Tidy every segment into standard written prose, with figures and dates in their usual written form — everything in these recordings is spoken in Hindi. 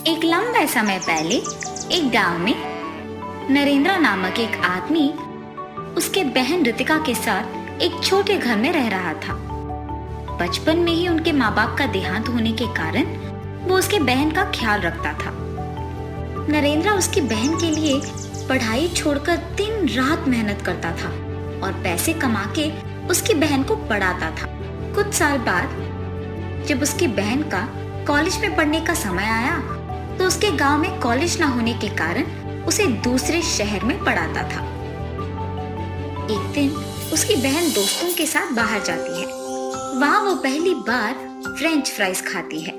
एक लंबे समय पहले एक गांव में नरेंद्र नामक एक आदमी उसके बहन रितिका के साथ एक छोटे घर में रह रहा था। बचपन में ही उनके माँ बाप का देहांत होने के कारण वो उसके बहन का ख्याल रखता था। नरेंद्र उसकी बहन के लिए पढ़ाई छोड़कर दिन रात मेहनत करता था और पैसे कमा के उसकी बहन को पढ़ाता था। कुछ साल बाद जब उसकी बहन का कॉलेज में पढ़ने का समय आया तो उसके गांव में कॉलेज न होने के कारण उसे दूसरे शहर में पढ़ाता था। एक दिन उसकी बहन दोस्तों के साथ बाहर जाती है। वहाँ वो पहली बार फ्रेंच फ्राइज खाती है।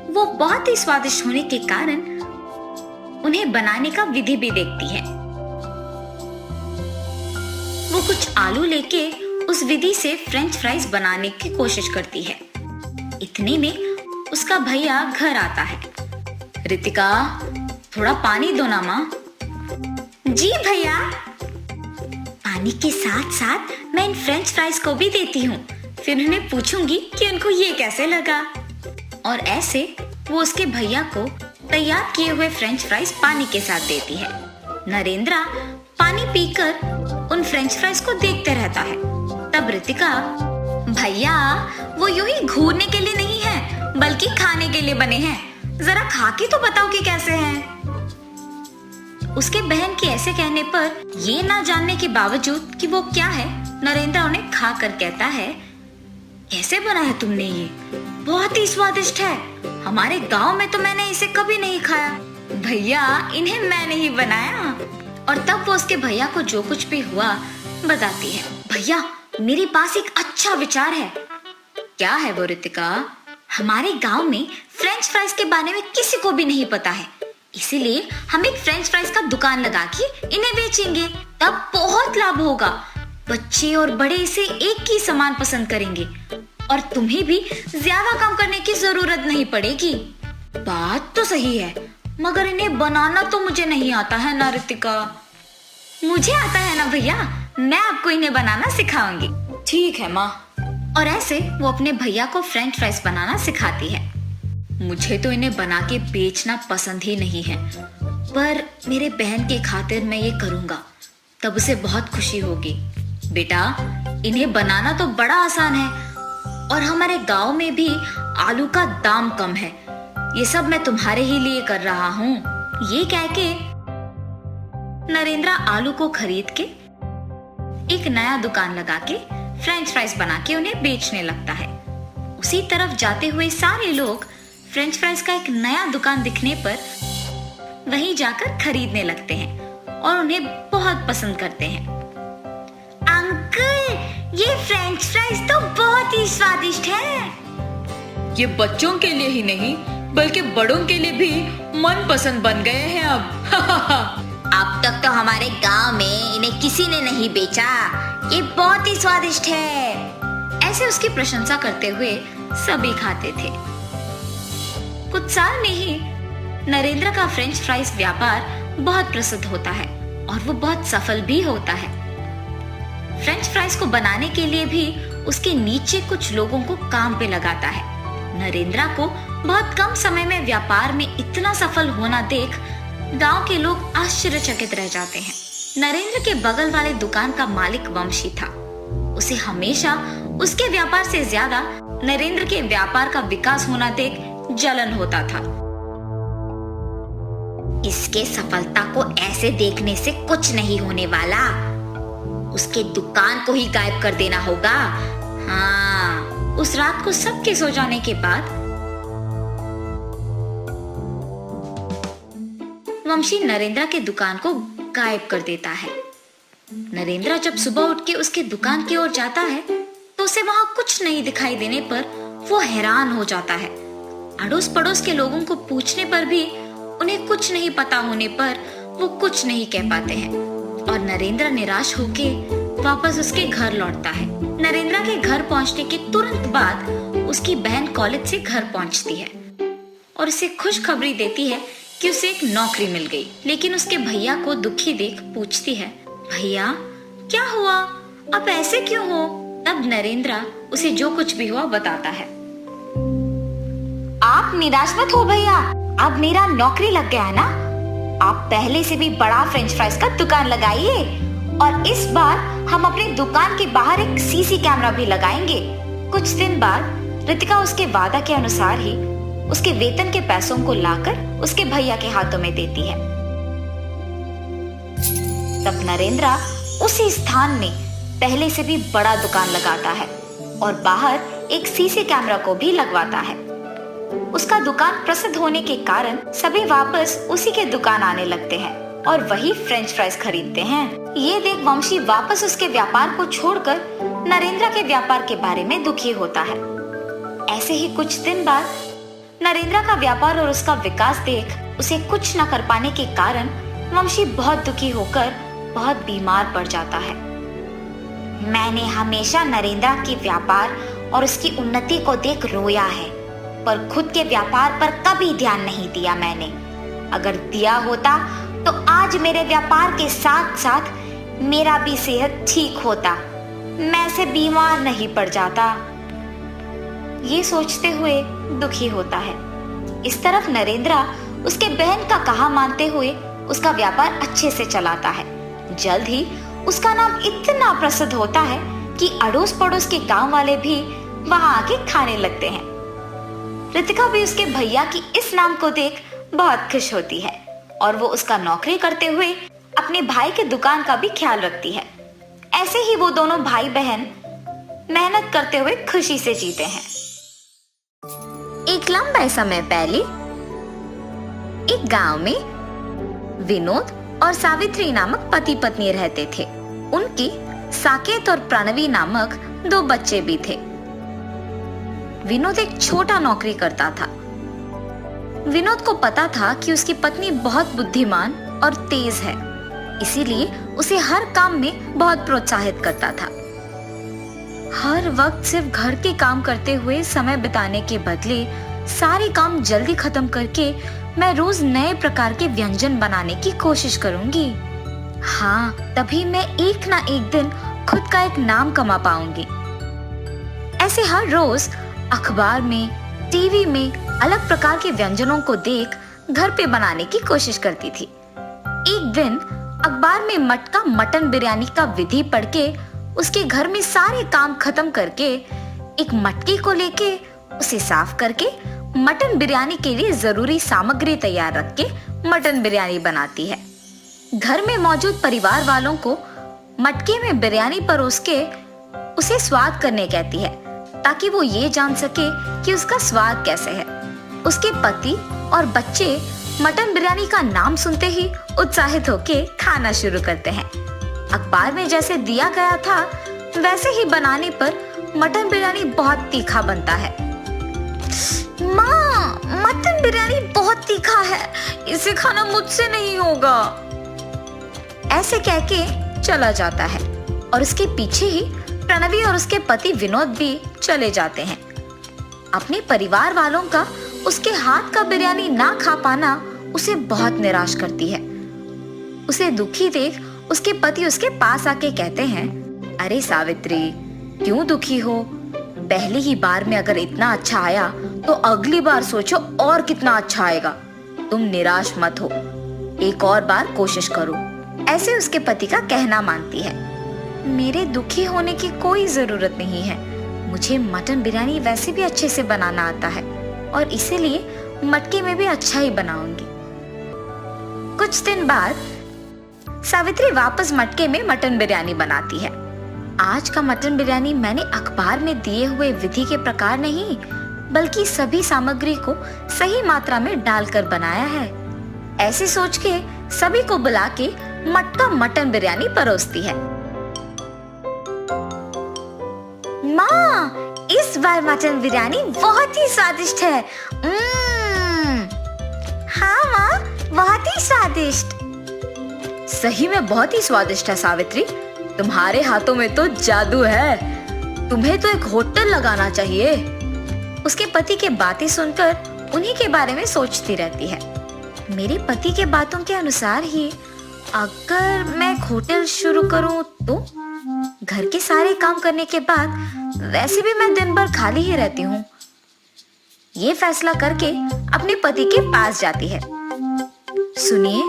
वो बहुत ही स्वादिष्ट होने के कारण उन्हें बनाने का विधि भी देखती है। वो कुछ आलू लेके उस विधि से फ्रेंच फ्राइज बनाने की कोशिश करती है। इतने में उसका भैया घर आता है। रितिका, थोड़ा पानी दो ना माँ। जी भैया। पानी के साथ साथ मैं इन फ्रेंच फ्राइज को भी देती हूँ, फिर उन्हें पूछूंगी कि उनको ये कैसे लगा। और ऐसे वो उसके भैया को तैयार किए हुए फ्रेंच फ्राइज पानी के साथ देती है। नरेंद्र पानी पीकर उन फ्रेंच फ्राइज को देखते रहता है। तब रितिका, भैया वो यूं ही घूरने के लिए नहीं है बल्कि खाने के लिए बने हैं, जरा खा के तो बताओ कि कैसे हैं। उसके बहन के ऐसे कहने पर ये ना जानने के बावजूद कि वो क्या है, नरेंद्र उन्हें खा कर कहता है, कैसे बनाया तुमने ये? बहुत ही स्वादिष्ट है। हमारे गांव में तो मैंने इसे कभी नहीं खाया। भैया इन्हें मैंने ही बनाया। और तब वो उसके भैया को जो कुछ भी हुआ बताती है। भैया मेरे पास एक अच्छा विचार है। क्या है वो रितिका? हमारे गांव में फ्रेंच फ्राइज के बारे में किसी को भी नहीं पता है, इसीलिए हम एक फ्रेंच फ्राइज का दुकान लगा के इन्हें बेचेंगे। तब बहुत लाभ होगा। बच्चे और बड़े इसे एक ही समान पसंद करेंगे और तुम्हें भी ज्यादा काम करने की जरूरत नहीं पड़ेगी। बात तो सही है, मगर इन्हें बनाना तो मुझे नहीं आता है ना रितिका। मुझे आता है ना भैया, मैं आपको इन्हें बनाना सिखाऊंगी। ठीक है माँ। और ऐसे वो अपने भैया को फ्रेंच फ्राइज बनाना सिखाती है। मुझे तो इन्हें बना के बेचना पसंद ही नहीं है, पर मेरे बहन के खातिर मैं ये करूंगा, तब उसे बहुत खुशी होगी। बेटा इन्हें बनाना तो बड़ा आसान है और हमारे गांव में भी आलू का दाम कम है। ये सब मैं तुम्हारे ही लिए कर रहा हूँ। ये कह के नरेंद्र आलू को खरीद के एक नया दुकान लगा के फ्रेंच फ्राइज बना के उन्हें बेचने लगता है। उसी तरफ जाते हुए सारे लोग फ्रेंच फ्राइज का एक नया दुकान दिखने पर वहीं जाकर खरीदने लगते हैं और उन्हें बहुत पसंद करते हैं। अंकल ये फ्रेंच फ्राइज तो बहुत ही स्वादिष्ट है। ये बच्चों के लिए ही नहीं बल्कि बड़ों के लिए भी मनपसंद बन गए हैं अब। अब तक तो हमारे गांव में इन्हें किसी ने नहीं बेचा। ये बहुत ही स्वादिष्ट है। ऐसे उसकी प्रशंसा करते हुए सभी खाते थे। कुछ साल में ही नरेंद्र का फ्रेंच फ्राइज व्यापार बहुत प्रसिद्ध होता है और वो बहुत सफल भी होता है। फ्रेंच फ्राइज को बनाने के लिए भी उसके नीचे कुछ लोगों को काम पे लगाता है। नरेंद्र को बहुत कम समय में व्यापार में इतना सफल होना देख गांव के लोग आश्चर्यचकित रह जाते हैं। नरेंद्र के बगल वाले दुकान का मालिक वंशी था। उसे हमेशा उसके व्यापार से ज्यादा नरेंद्र के व्यापार का विकास होना देख जलन होता था। इसके सफलता को ऐसे देखने से कुछ नहीं होने वाला। उसके दुकान को ही गायब कर देना होगा। हाँ। उस रात को सबके सो जाने के बाद वंशी नरेंद्र के दुकान को गायब कर देता है। नरेंद्र जब सुबह उठ के उसके दुकान की ओर जाता है तो उसे वहां कुछ नहीं दिखाई देने पर वो हैरान हो जाता है। अड़ोस पड़ोस के लोगों को पूछने पर भी उन्हें कुछ नहीं पता होने पर वो कुछ नहीं कह पाते हैं और नरेंद्र निराश होके वापस उसके घर लौटता है। नरेंद्र के घर पहुंचने के तुरंत बाद उसकी बहन कॉलेज से घर पहुंचती है और उसे खुशखबरी देती है कि उसे एक नौकरी मिल गई। लेकिन उसके भैया को दुखी देख पूछती है, भैया क्या हुआ? अब ऐसे क्यों हो? तब नरेंद्र उसे जो कुछ भी हुआ बताता है। आप निराश मत हो भैया, अब मेरा नौकरी लग गया है ना, आप पहले से भी बड़ा फ्रेंच फ्राइज का दुकान लगाइए और इस बार हम अपनी दुकान के बाहर एक सीसी कैमरा भी लगाएंगे। कुछ दिन बाद रितिका उसके वादा के अनुसार ही उसके वेतन के पैसों को लाकर उसके भैया के हाथों में देती है। तब नरेंद्र उसी स्थान में पहले से भी बड़ा दुकान लगाता है और बाहर एक सीसी कैमरा को भी लगवाता है। उसका दुकान प्रसिद्ध होने के कारण सभी वापस उसी के दुकान आने लगते हैं और वही फ्रेंच फ्राइज खरीदते हैं। ये देख वंशी वापस उसके व्यापार को छोड़कर नरेंद्र के व्यापार के बारे में दुखी होता है। ऐसे ही कुछ दिन बाद नरेंद्र का व्यापार और उसका विकास देख उसे कुछ न कर पाने के कारण वंशी बहुत दुखी होकर बहुत बीमार पड़ जाता है। मैंने हमेशा नरेंद्र के व्यापार और उसकी उन्नति को देख रोया है, पर खुद के व्यापार पर कभी ध्यान नहीं दिया मैंने। अगर दिया होता तो आज मेरे व्यापार के साथ साथ मेरा भी सेहत ठीक होता, मैं से बीमार नहीं पड़ जाता। ये सोचते हुए दुखी होता है। इस तरफ नरेंद्र उसके बहन का कहा मानते हुए उसका व्यापार अच्छे से चलाता है। जल्द ही उसका नाम इतना प्रसिद्ध होता है कि अड़ोस पड़ोस के गांव वाले भी वहां आके खाने लगते हैं। रितिका भी उसके भैया की इस नाम को देख बहुत खुश होती है और वो उसका नौकरी करते हुए अपने भाई के दुकान का भी ख्याल रखती है। ऐसे ही वो दोनों भाई बहन मेहनत करते हुए खुशी से जीते हैं। एक लंबे समय पहले एक गांव में विनोद और सावित्री नामक पति पत्नी रहते थे। उनके साकेत और प्रणवी नामक 2 बच्चे भी थे। विनोद एक छोटा नौकरी करता था। विनोद को पता था कि उसकी पत्नी बहुत बुद्धिमान और तेज है, इसीलिए उसे हर काम में बहुत प्रोत्साहित करता था। हर वक्त सिर्फ घर के काम करते हुए समय बिताने के बदले सारे काम जल्दी खत्म करके मैं रोज नए प्रकार के व्यंजन बनाने की कोशिश करूंगी। हाँ, तभी मैं एक ना एक दिन खुद का एक नाम कमा पाऊंगी। ऐसे हर रोज अखबार में, टीवी में अलग प्रकार के व्यंजनों को देख घर पे बनाने की कोशिश करती थी। एक दिन अखबार में मटका मटन बिरयानी का विधि पढ़ के उसके घर में सारे काम खत्म करके एक मटके को लेके उसे साफ करके मटन बिरयानी के लिए जरूरी सामग्री तैयार रख के मटन बिरयानी बनाती है। घर में मौजूद परिवार वालों को मटके में बिरयानी परोस के उसे स्वाद करने कहती है, ताकि वो ये जान सके कि उसका स्वाद कैसे है। उसके पति और बच्चे मटन बिरयानी का नाम सुनते ही उत्साहित होके खाना शुरू करते हैं। अखबार में जैसे दिया गया था वैसे ही बनाने पर मटन बिरयानी बहुत तीखा बनता है। माँ, मटन बिरयानी बहुत तीखा है, इसे खाना मुझसे नहीं होगा, ऐसे कह के चला जाता है और उसके पीछे ही प्रणवी और उसके पति विनोद भी चले जाते हैं। अपने परिवार वालों का उसके हाथ का बिरयानी ना खा पाना उसे बहुत निराश करती है। उसे दुखी देख उसके पति उसके पास आके कहते हैं, अरे सावित्री, क्यों दुखी हो? पहली ही बार में अगर इतना अच्छा आया तो अगली बार सोचो और कितना अच्छा आएगा। तुम निराश मत हो, एक और बार कोशिश करो, ऐसे उसके पति का कहना मानती है। मेरे दुखी होने की कोई जरूरत नहीं है, मुझे मटन बिरयानी वैसे भी अच्छे से बनाना आता है और इसीलिए मटके में भी अच्छा ही बनाऊंगी। कुछ दिन बाद सावित्री वापस मटके में मटन बिरयानी बनाती है। आज का मटन बिरयानी मैंने अखबार में दिए हुए विधि के प्रकार नहीं, बल्कि सभी सामग्री को सही मात्रा में डालकर बनाया है। ऐसे सोच के सभी को बुला के मटका मटन बिरयानी परोसती है। माँ, इस बार मटन बिरयानी बहुत ही स्वादिष्ट है। हाँ माँ, बहुत ही स्वादिष्ट। सही में बहुत ही स्वादिष्ट है सावित्री, तुम्हारे हाथों में तो जादू है, तुम्हें तो एक होटल लगाना चाहिए। उसके पति के बातें सुनकर उन्हीं के बारे में सोचती रहती है। मेरे पति के बातों के अनुसार ही अगर मैं एक होटल शुरू करूं तो घर के सारे काम करने के बाद वैसे भी मैं दिन भर खाली ही रहती हूँ। ये फैसला करके अपने पति के पास जाती है। सुनिए,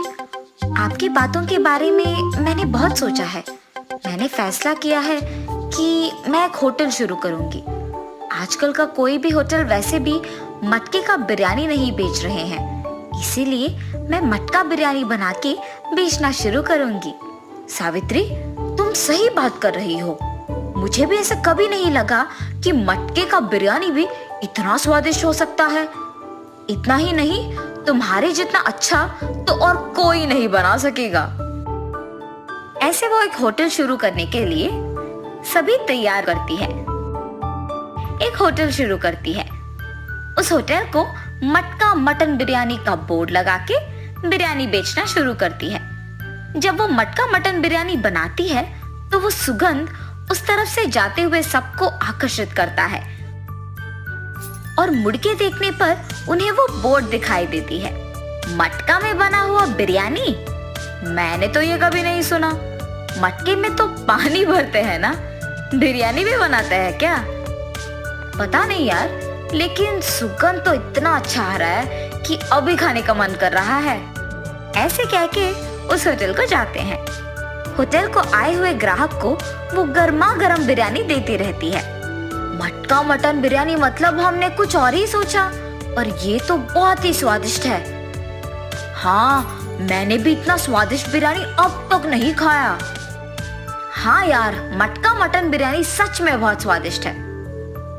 आपकी बातों के बारे में मैंने बहुत सोचा है। मैंने फैसला किया है कि मैं एक होटल शुरू करूंगी। आजकल का कोई भी होटल वैसे भी मटके का बिरयानी नहीं बेच रहे हैं, इसीलिए मैं मटका बिरयानी बना के बेचना शुरू करूंगी। सावित्री, तुम सही बात कर रही हो। मुझे भी ऐसा कभी नहीं लगा कि मटके का बिरयानी भी इतना स्वादिष्ट हो सकता है। इतना ही नहीं, तुम्हारे जितना अच्छा तो और कोई नहीं बना सकेगा। ऐसे वो एक होटल शुरू करने के लिए सभी तैयार करती है। एक होटल शुरू करती है। उस होटल को मटका मटन बिरयानी का बोर्ड लगा के बिरयानी बेचना शुरू करती है। जब वो मटका मटन बिरयानी बनाती है तो वो सुगंध उस तरफ से जाते हुए सबको आकर्षित करता है और मुड़ के देखने पर उन्हें वो बोर्ड दिखाई देती है। मटका में बना हुआ बिरयानी? मैंने तो ये कभी नहीं सुना। मटके में तो पानी भरते हैं ना, बिरयानी भी बनाते हैं क्या? पता नहीं यार, लेकिन सुगंध तो इतना अच्छा आ रहा है कि अभी खाने का मन कर रहा है। ऐसे कह के उस होटल को जाते हैं। होटल को आए हुए ग्राहक को वो गर्मा गर्म बिरयानी देती रहती है। मटका मटन बिरयानी मतलब हमने कुछ और ही सोचा, पर ये तो बहुत ही स्वादिष्ट है। हाँ, मैंने भी इतना स्वादिष्ट बिरयानी अब तक नहीं खाया। हाँ यार, मटका मटन बिरयानी सच में बहुत स्वादिष्ट है।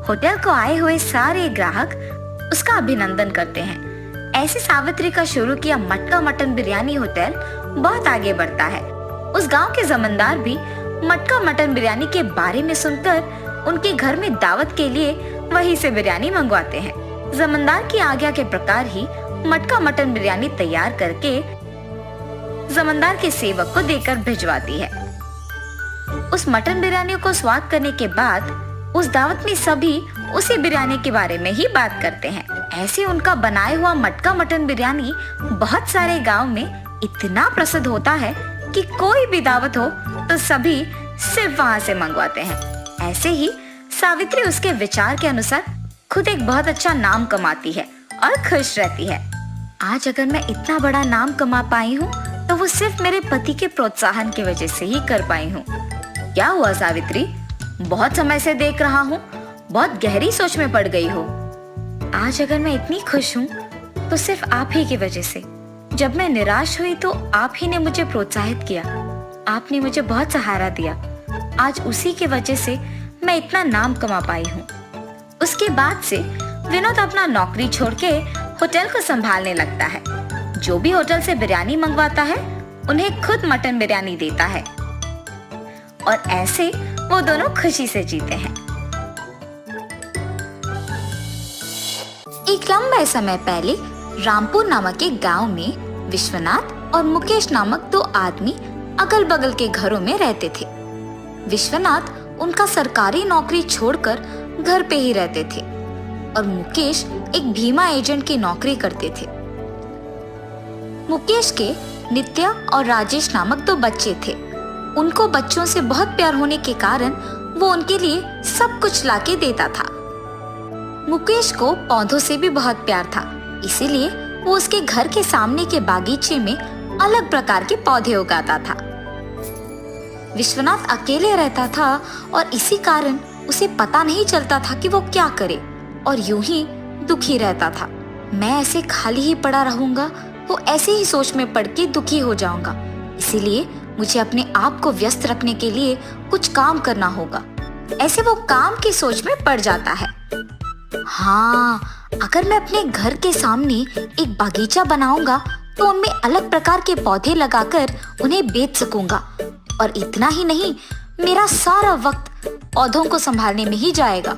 होटल को आए हुए सारे ग्राहक उसका अभिनंदन करते हैं। ऐसे सावित्री का शुरू किया मटका मटन बिरयानी होटल बहुत आगे बढ़ता है। उस गांव के जमींदार भी मटका मटन बिरयानी के बारे में सुनकर उनके घर में दावत के लिए वहीं से बिरयानी मंगवाते हैं। जमींदार की आज्ञा के प्रकार ही मटका मटन बिरयानी तैयार करके जमींदार के सेवक को देकर भिजवाती है। उस मटन बिरयानी को स्वाद करने के बाद उस दावत में सभी उसी बिरयानी के बारे में ही बात करते हैं। ऐसे उनका बनाए हुआ मटका मटन बिरयानी बहुत सारे गांव में इतना प्रसिद्ध होता है कि कोई भी दावत हो तो सभी सिर्फ वहां से मंगवाते हैं। ऐसे ही सावित्री उसके विचार के अनुसार खुद एक बहुत अच्छा नाम कमाती है और खुश रहती है। आज अगर मैं इतना बड़ा नाम कमा पाई हूँ तो वो सिर्फ मेरे पति के प्रोत्साहन की वजह से ही कर पाई हूँ। क्या हुआ सावित्री? बहुत समय से देख रहा हूँ, बहुत गहरी सोच में पड़ गई हो। आज अगर मैं इतनी खुश हूँ तो सिर्फ आप ही की वजह से। जब मैं निराश हुई तो आप ही ने मुझे प्रोत्साहित किया, आपने मुझे बहुत सहारा दिया। आज उसी की वजह से मैं इतना नाम कमा पाई हूँ। उसके बाद से विनोद अपना नौकरी छोड़ के होटल को संभालने लगता है। जो भी होटल से बिरयानी मंगवाता है उन्हें खुद मटन बिरयानी देता है और ऐसे वो दोनों खुशी से जीते हैं। एक लंबे समय पहले रामपुर नामक एक गांव में विश्वनाथ और मुकेश नामक दो आदमी अगल बगल के घरों में रहते थे। विश्वनाथ उनका सरकारी नौकरी छोड़कर घर पे ही रहते थे और मुकेश एक बीमा एजेंट की नौकरी करते थे। मुकेश के नित्या और राजेश नामक दो बच्चे थे। उनको बच्चों से बहुत प्यार होने के कारण वो उनके लिए सब कुछ लाके देता था। मुकेश को पौधों से भी बहुत प्यार था, इसीलिए वो उसके घर के सामने के बागीचे में अलग प्रकार के पौधे उगाता था। विश्वनाथ अकेले रहता था और इसी कारण उसे पता नहीं चलता था कि वो क्या करे और यूं ही दुखी रहता था। मैं ऐसे खाली ही पड़ा रहूंगा तो ऐसे ही सोच में पड़ के दुखी हो जाऊंगा, इसीलिए मुझे अपने आप को व्यस्त रखने के लिए कुछ काम करना होगा। ऐसे वो काम की सोच में पड़ जाता है। हाँ, अगर मैं अपने घर के सामने एक बागीचा बनाऊंगा तो उनमें अलग प्रकार के पौधे लगाकर उन्हें बेच सकूंगा और इतना ही नहीं, मेरा सारा वक्त पौधों को संभालने में ही जाएगा।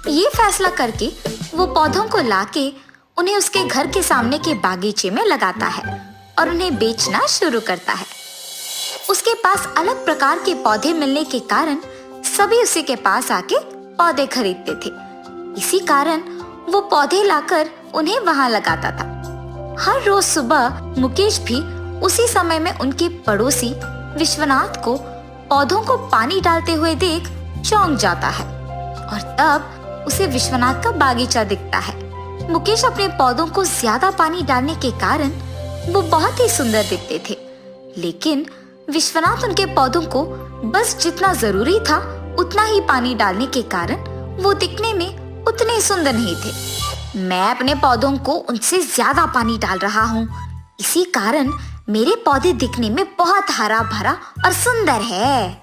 ये फैसला करके वो पौधों को लाके उन्हें उसके घर के सामने के बागीचे में लगाता है और उन्हें बेचना शुरू करता है। उसके पास अलग प्रकार के पौधे मिलने के कारण सभी उसी के पास आके पौधे खरीदते थे। इसी कारण वो पौधे लाकर उन्हें वहां लगाता था। हर रोज सुबह मुकेश भी उसी समय में उनके पड़ोसी विश्वनाथ को पौधों को पानी डालते हुए देख चौंक जाता है और तब उसे विश्वनाथ का बागीचा दिखता है। मुकेश अपने पौधों को ज्यादा पानी डालने के कारण वो बहुत ही सुंदर दिखते थे, लेकिन विश्वनाथ उनके पौधों को बस जितना जरूरी था उतना ही पानी डालने के कारण वो दिखने में उतने सुंदर नहीं थे। मैं अपने पौधों को उनसे ज्यादा पानी डाल रहा हूँ, इसी कारण मेरे पौधे दिखने में बहुत हरा भरा और सुंदर है।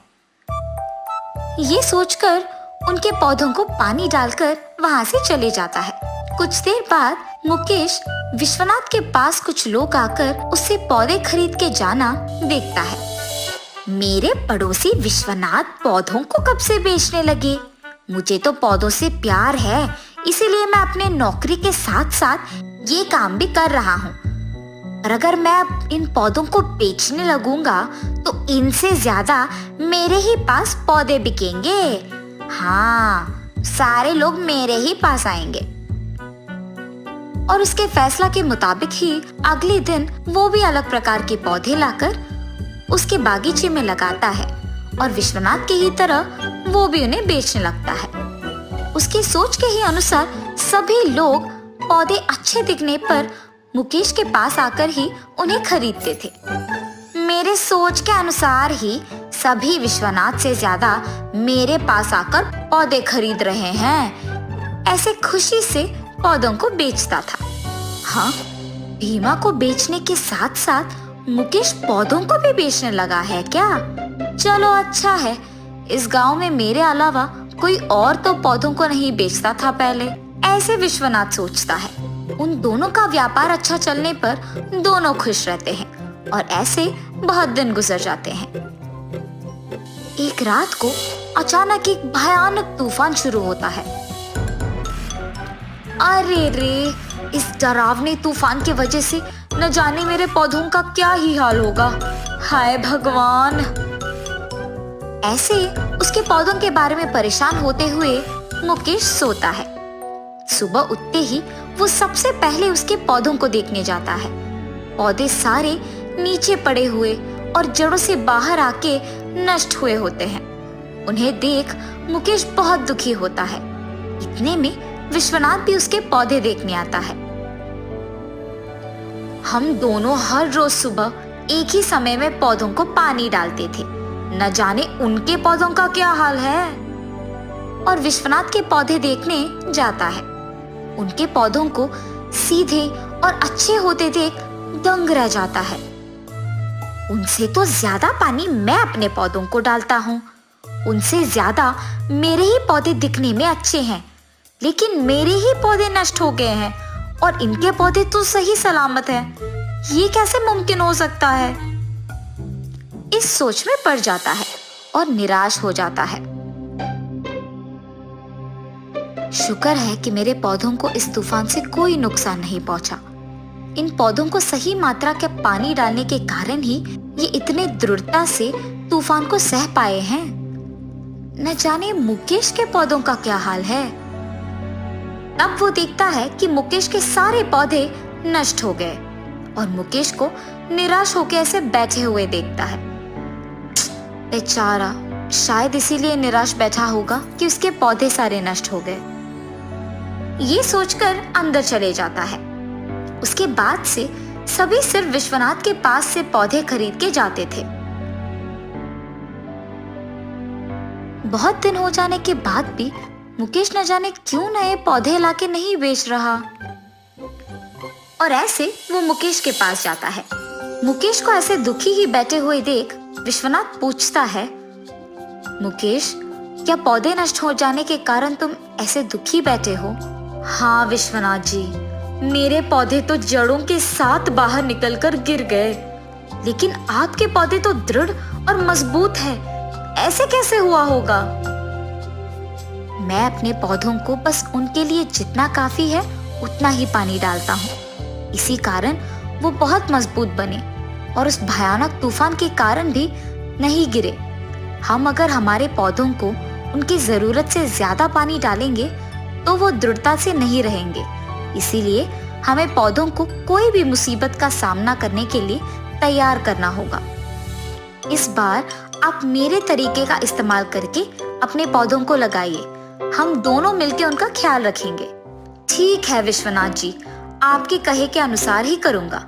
ये सोचकर उनके पौधों को पानी डालकर वहाँ से चले जाता है। कुछ देर बाद मुकेश विश्वनाथ के पास कुछ लोग आकर उससे पौधे खरीद के जाना देखता है। मेरे पड़ोसी विश्वनाथ पौधों को कब से बेचने लगे? मुझे तो पौधों से प्यार है, इसीलिए मैं अपने नौकरी के साथ साथ ये काम भी कर रहा हूँ। और अगर मैं अब इन पौधों को बेचने लगूंगा तो इनसे ज्यादा मेरे ही पास पौधे बिकेंगे। हाँ, सारे लोग मेरे ही पास आएंगे। और उसके फैसला के मुताबिक ही अगले दिन वो भी अलग प्रकार के पौधे लाकर उसके बागीचे में लगाता है और विश्वनाथ की ही तरह वो भी उन्हें बेचने लगता है। उसकी सोच के ही अनुसार सभी लोग पौधे अच्छे दिखने पर मुकेश के पास आकर ही उन्हें खरीदते थे। मेरे सोच के अनुसार ही सभी विश्वनाथ से ज्यादा मेरे पास आकर पौधे खरीद रहे हैं, ऐसे खुशी से पौधों को बेचता था। हाँ, भीमा को बेचने के साथ साथ मुकेश पौधों को भी बेचने लगा है क्या? चलो अच्छा है, इस गांव में मेरे अलावा कोई और तो पौधों को नहीं बेचता था पहले, ऐसे विश्वनाथ सोचता है। उन दोनों का व्यापार अच्छा चलने पर दोनों खुश रहते हैं और ऐसे बहुत दिन गुजर जाते हैं। एक रात को अचानक एक भयानक तूफान शुरू होता है। अरे रे, इस डरावने तूफान की वजह से न जाने मेरे पौधों का क्या ही हाल होगा। हाय भगवान। ऐसे उसके पौधों के बारे में परेशान होते हुए मुकेश सोता है। सुबह उठते ही वो सबसे पहले उसके पौधों को देखने जाता है। पौधे सारे नीचे पड़े हुए और जड़ों से बाहर आके नष्ट हुए होते हैं। उन्हें देख मुकेश बहुत दुखी होता है। इतने में विश्वनाथ भी उसके पौधे देखने आता है। हम दोनों हर रोज सुबह एक ही समय में पौधों को पानी डालते थे, न जाने उनके पौधों का क्या हाल है। और विश्वनाथ के पौधे देखने जाता है। उनके पौधों को सीधे और अच्छे होते देख दंग रह जाता है। उनसे तो ज्यादा पानी मैं अपने पौधों को डालता हूँ, उनसे ज्यादा मेरे ही पौधे दिखने में अच्छे हैं, लेकिन मेरे ही पौधे नष्ट हो गए हैं और इनके पौधे तो सही सलामत हैं। ये कैसे मुमकिन हो सकता है? इस सोच में पड़ जाता है और निराश हो जाता है। शुक्र है कि मेरे पौधों को इस तूफान से कोई नुकसान नहीं पहुंचा। इन पौधों को सही मात्रा के पानी डालने के कारण ही ये इतने दृढ़ता से तूफान को सह पाए हैं। न जाने मुकेश के पौधों का क्या हाल है। तब वो देखता है कि मुकेश के सारे पौधे नष्ट हो गए और मुकेश को निराश होकर ऐसे बैठे हुए देखता है। बेचारा, शायद इसीलिए निराश बैठा होगा कि उसके पौधे सारे नष्ट हो गए। ये सोचकर अंदर चले जाता है। उसके बाद से सभी सिर्फ विश्वनाथ के पास से पौधे खरीद के जाते थे। बहुत दिन हो जाने के बाद भी मुकेश न जाने क्यों नए पौधे लाके नहीं बेच रहा। और ऐसे वो मुकेश के पास जाता है। मुकेश को ऐसे दुखी ही बैठे हुए देख विश्वनाथ पूछता है, मुकेश, क्या पौधे नष्ट हो जाने के कारण तुम ऐसे दुखी बैठे हो? हाँ विश्वनाथ जी, मेरे पौधे तो जड़ों के साथ बाहर निकलकर गिर गए, लेकिन आपके पौधे तो दृढ़ और मजबूत है, ऐसे कैसे हुआ होगा? मैं अपने पौधों को बस उनके लिए जितना काफी है उतना ही पानी डालता हूँ, इसी कारण वो बहुत मजबूत बने और उस भयानक तूफान के कारण भी नहीं गिरे। हम अगर हमारे पौधों को उनकी जरूरत से ज्यादा पानी डालेंगे तो वो दृढ़ता से नहीं रहेंगे, इसीलिए हमें पौधों को कोई भी मुसीबत का सामना करने के लिए तैयार करना होगा। इस बार आप मेरे तरीके का इस्तेमाल करके अपने पौधों को लगाइए, हम दोनों मिलकर उनका ख्याल रखेंगे। ठीक है विश्वनाथ जी, आपके कहे के अनुसार ही करूंगा।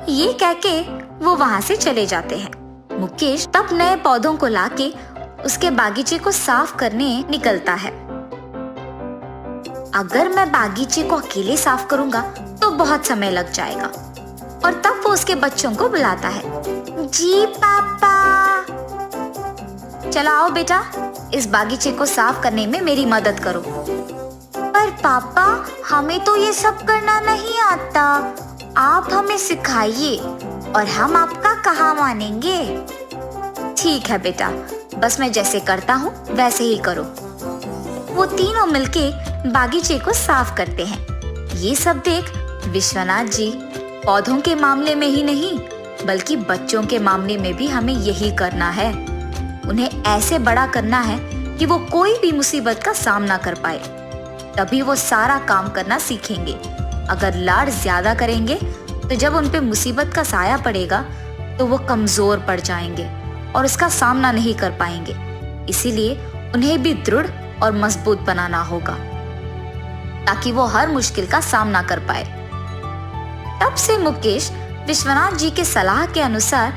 ये कह के वो वहाँ से चले जाते हैं। मुकेश तब नए पौधों को लाके उसके बागीचे को साफ करने निकलता है। अगर मैं बागीचे को अकेले साफ करूंगा तो बहुत समय लग जाएगा। और तब वो उसके बच्चों को बुलाता है। जी पापा, चलो आओ बेटा, इस बागीचे को साफ करने में मेरी मदद करो। पर पापा, हमें तो ये सब करना नहीं आता, आप हमें सिखाइए और हम आपका कहाँ मानेंगे। ठीक है बेटा, बस मैं जैसे करता हूँ वैसे ही करो। वो तीनों मिलके बागीचे को साफ करते हैं। ये सब देख विश्वनाथ जी, पौधों के मामले में ही नहीं बल्कि बच्चों के मामले में भी हमें यही करना है। उन्हें ऐसे बड़ा करना है कि वो कोई भी मुसीबत का सामना कर पाए, तभी वो सारा काम करना सीखेंगे। अगर लाड ज्यादा करेंगे तो जब उन पे मुसीबत का साया पड़ेगा तो वो कमजोर पड़ जाएंगे और उसका सामना नहीं कर पाएंगे। इसीलिए उन्हें भी दृढ़ और मजबूत बनाना होगा ताकि वो हर मुश्किल का सामना कर पाए। तब से मुकेश विश्वनाथ जी के सलाह के अनुसार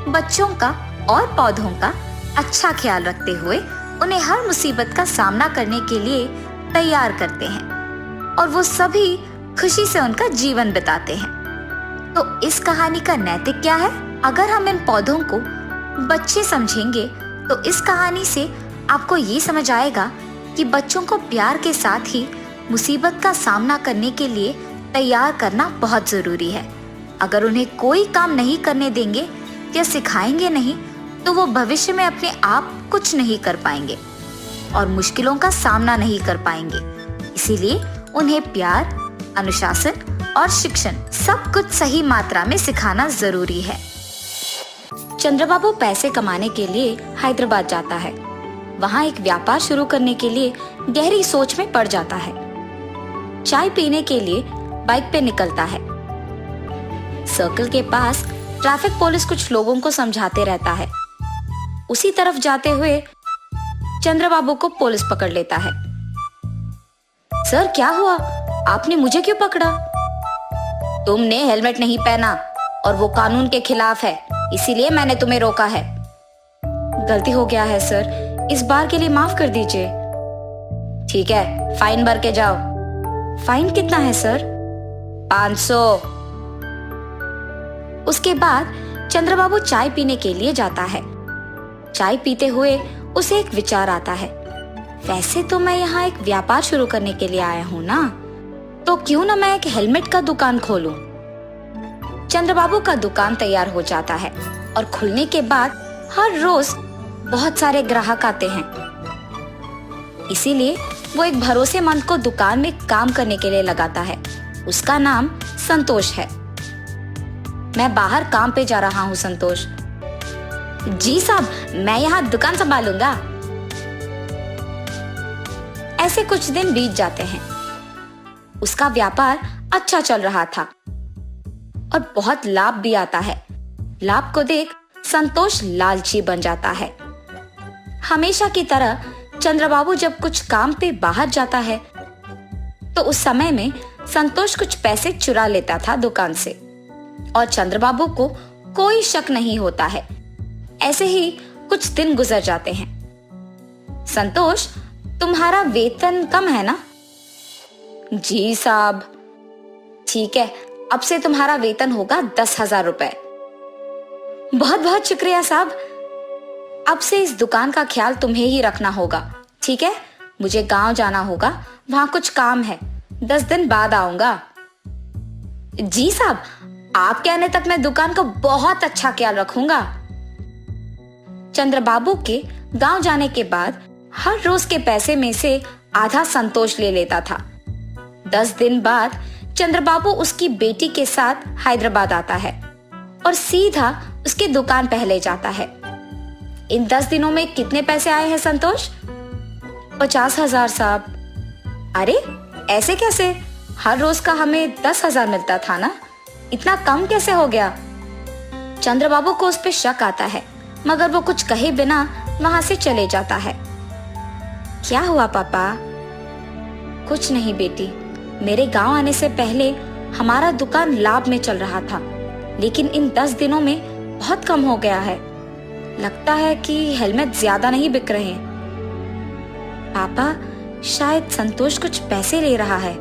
बच्चों का और पौधों का अच्छा ख्याल रखते हुए उन्हें हर मुसीबत का सामना करने के लिए तैयार करते हैं और वो सभी खुशी से उनका जीवन बिताते हैं। तो इस कहानी का नैतिक क्या है? अगर हम इन पौधों को बच्चे समझेंगे तो इस कहानी से आपको ये समझ आएगा कि बच्चों को प्यार के साथ ही मुसीबत का सामना करने के लिए तैयार करना बहुत जरूरी है। अगर उन्हें कोई काम नहीं करने देंगे या सिखाएंगे नहीं तो वो भविष्य में अपने आप कुछ नहीं कर पाएंगे और मुश्किलों का सामना नहीं कर पाएंगे। इसीलिए उन्हें प्यार, अनुशासन और शिक्षण सब कुछ सही मात्रा में सिखाना जरूरी है। चंद्रबाबू पैसे कमाने के लिए हैदराबाद जाता है। वहाँ एक व्यापार शुरू करने के लिए गहरी सोच में पड़ जाता है। चाय पीने के लिए बाइक पे निकलता है। सर्कल के पास ट्रैफिक पुलिस कुछ लोगों को समझाते रहता है। उसी तरफ जाते हुए चंद्रबाबू को पुलिस पकड़ लेता है। सर क्या हुआ, आपने मुझे क्यों पकड़ा? तुमने हेलमेट नहीं पहना और वो कानून के खिलाफ है, इसीलिए मैंने तुम्हें रोका है। गलती हो गया है सर, इस बार के लिए माफ कर दीजिए। ठीक है, फाइन भर के जाओ। फाइन कितना है सर? 500। उसके बाद चंद्रबाबू चाय पीने के लिए जाता है। चाय पीते हुए उसे एक विचार आता है, वैसे तो मैं यहाँ एक व्यापार शुरू करने के लिए आया हूँ ना, तो क्यों ना मैं एक हेलमेट का दुकान खोलूं। चंद्रबाबू का दुकान तैयार हो जाता है और खुलने के बाद हर रोज बहुत सारे ग्राहक आते हैं। इसीलिए वो एक भरोसेमंद को दुकान में काम करने के लिए लगाता है। उसका नाम संतोष है। मैं बाहर काम पे जा रहा हूँ संतोष। जी साहब, मैं यहाँ दुकान संभालूंगा। ऐसे कुछ दिन बीत जाते हैं। उसका व्यापार अच्छा चल रहा था और बहुत लाभ भी आता है। लाभ को देख संतोष लालची बन जाता है। हमेशा की तरह चंद्रबाबू जब कुछ काम पे बाहर जाता है तो उस समय में संतोष कुछ पैसे चुरा लेता था दुकान से और चंद्रबाबू को कोई शक नहीं होता है। ऐसे ही कुछ दिन गुजर जाते हैं। संतोष, तुम्हारा वेतन कम है ना? जी साहब। ठीक है, अब से तुम्हारा वेतन होगा 10,000 रुपए। बहुत बहुत शुक्रिया साहब। अब से इस दुकान का ख्याल तुम्हें ही रखना होगा, ठीक है? मुझे गांव जाना होगा, वहां कुछ काम है। 10 दिन बाद आऊंगा। जी साहब, आप कहने तक मैं दुकान का बहुत अच्छा ख्याल रखूंगा। चंद्रबाबू के गांव जाने के बाद हर रोज के पैसे में से आधा संतोष ले लेता था। 10 दिन बाद चंद्रबाबू उसकी बेटी के साथ हैदराबाद आता है और सीधा उसकी दुकान पहले जाता है। इन 10 दिनों में कितने पैसे आए हैं संतोष? 50,000 साहब। अरे ऐसे कैसे? हर रोज का हमें 10,000 मिलता था ना, इतना कम कैसे हो गया? चंद्रबाबू को उस पे शक आता है, मगर वो कुछ कहे बिना वहां से चले जाता है। क्या हुआ पापा? कुछ नहीं बेटी, मेरे गांव आने से पहले हमारा दुकान लाभ में चल रहा था, लेकिन इन 10 दिनों में बहुत कम हो गया है। लगता है कि हेलमेट ज्यादा नहीं बिक रहे हैं। पापा, शायद संतोष कुछ पैसे ले रहा है।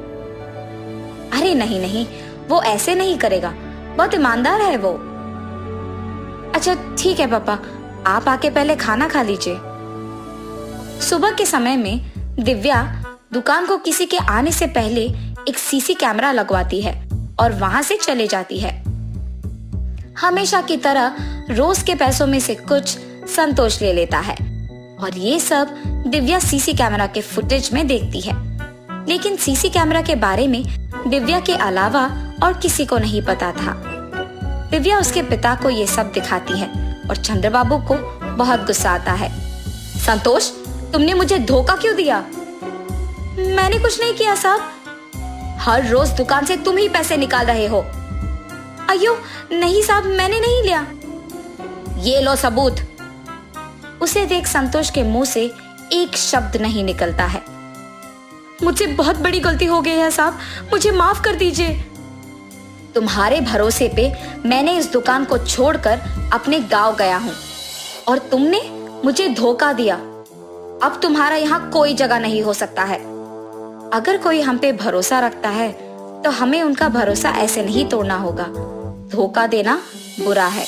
अरे नहीं नहीं, वो ऐसे नहीं करेगा, बहुत ईमानदार है वो। अच्छा ठीक है पापा, आप आके पहले खाना खा लीजिए। सुबह के समय में दिव्या दुकान को किसी के आने से पहले एक सीसी कैमरा लगवाती है और वहां से चले जाती है। हमेशा की तरह रोज के पैसों में से कुछ संतोष ले लेता है और ये सब दिव्या सीसी कैमरा के फुटेज में देखती है। लेकिन सीसी कैमरा के बारे में दिव्या के अलावा और किसी को नहीं पता था। दिव्या उसके पिता को ये सब दिखाती है और चंद्रबाबू को बहुत गुस्सा आता है। संतोष, तुमने मुझे धोखा क्यों दिया? मैंने कुछ नहीं किया साहब। हर रोज दुकान से तुम ही पैसे निकाल रहे हो। अयो नहीं साहब, मैंने नहीं लिया। ये लो सबूत। उसे देख संतोष के मुंह से एक शब्द नहीं निकलता है। मुझसे बहुत बड़ी गलती हो गई है साहब, मुझे माफ कर दीजिए। तुम्हारे भरोसे पे मैंने इस दुकान को छोड़कर अपने गांव गया हूँ और तुमने मुझे धोखा दिया। अब तुम्हारा यहाँ कोई जगह नहीं हो सकता है। अगर कोई हम पे भरोसा रखता है तो हमें उनका भरोसा ऐसे नहीं तोड़ना होगा। धोखा देना बुरा है।